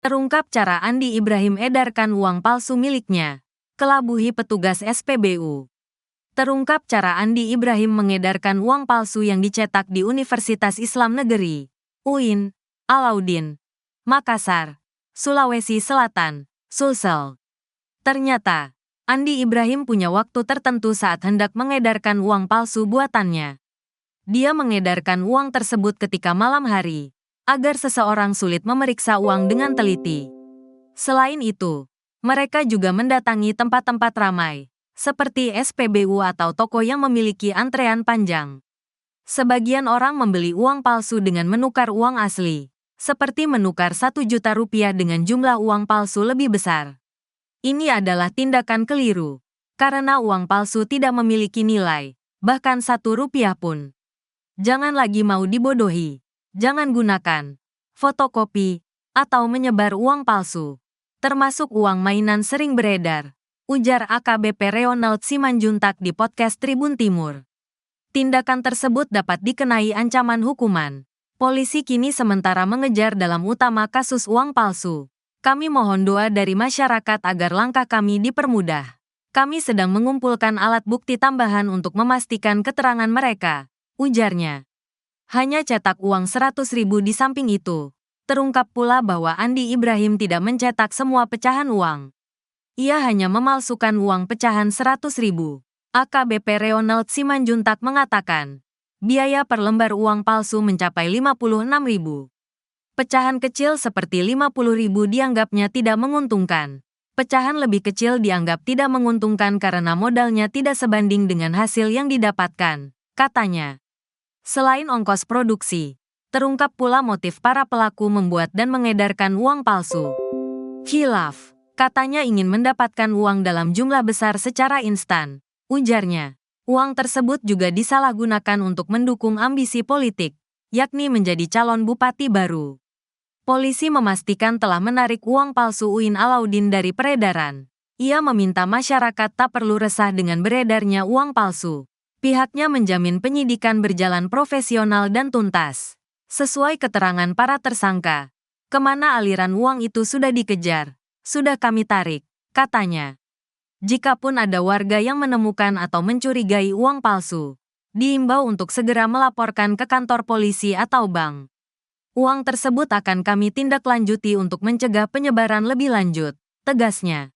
Terungkap cara Andi Ibrahim edarkan uang palsu miliknya. Kelabuhi petugas SPBU. Terungkap cara Andi Ibrahim mengedarkan uang palsu yang dicetak di Universitas Islam Negeri, UIN, Alauddin, Makassar, Sulawesi Selatan, Sulsel. Ternyata, Andi Ibrahim punya waktu tertentu saat hendak mengedarkan uang palsu buatannya. Dia mengedarkan uang tersebut ketika malam hari, agar seseorang sulit memeriksa uang dengan teliti. Selain itu, mereka juga mendatangi tempat-tempat ramai, seperti SPBU atau toko yang memiliki antrean panjang. Sebagian orang membeli uang palsu dengan menukar uang asli, seperti menukar 1 juta rupiah dengan jumlah uang palsu lebih besar. Ini adalah tindakan keliru, karena uang palsu tidak memiliki nilai, bahkan 1 rupiah pun. Jangan lagi mau dibodohi. Jangan gunakan fotokopi atau menyebar uang palsu, termasuk uang mainan sering beredar, ujar AKBP Reonald Simanjuntak di podcast Tribun Timur. Tindakan tersebut dapat dikenai ancaman hukuman. Polisi kini sementara mengejar dalam utama kasus uang palsu. Kami mohon doa dari masyarakat agar langkah kami dipermudah. Kami sedang mengumpulkan alat bukti tambahan untuk memastikan keterangan mereka, ujarnya. Hanya cetak uang 100.000 di samping itu. Terungkap pula bahwa Andi Ibrahim tidak mencetak semua pecahan uang. Ia hanya memalsukan uang pecahan 100.000. AKBP Reonald Simanjuntak mengatakan, biaya per lembar uang palsu mencapai 56.000. Pecahan kecil seperti 50.000 dianggapnya tidak menguntungkan. Pecahan lebih kecil dianggap tidak menguntungkan karena modalnya tidak sebanding dengan hasil yang didapatkan, katanya. Selain ongkos produksi, terungkap pula motif para pelaku membuat dan mengedarkan uang palsu. Khilaf, katanya ingin mendapatkan uang dalam jumlah besar secara instan, ujarnya. Uang tersebut juga disalahgunakan untuk mendukung ambisi politik, yakni menjadi calon bupati baru. Polisi memastikan telah menarik uang palsu UIN Alauddin dari peredaran. Ia meminta masyarakat tak perlu resah dengan beredarnya uang palsu. Pihaknya menjamin penyidikan berjalan profesional dan tuntas. Sesuai keterangan para tersangka, kemana aliran uang itu sudah dikejar, sudah kami tarik, katanya. Jikapun ada warga yang menemukan atau mencurigai uang palsu, diimbau untuk segera melaporkan ke kantor polisi atau bank. Uang tersebut akan kami tindak lanjuti untuk mencegah penyebaran lebih lanjut, tegasnya.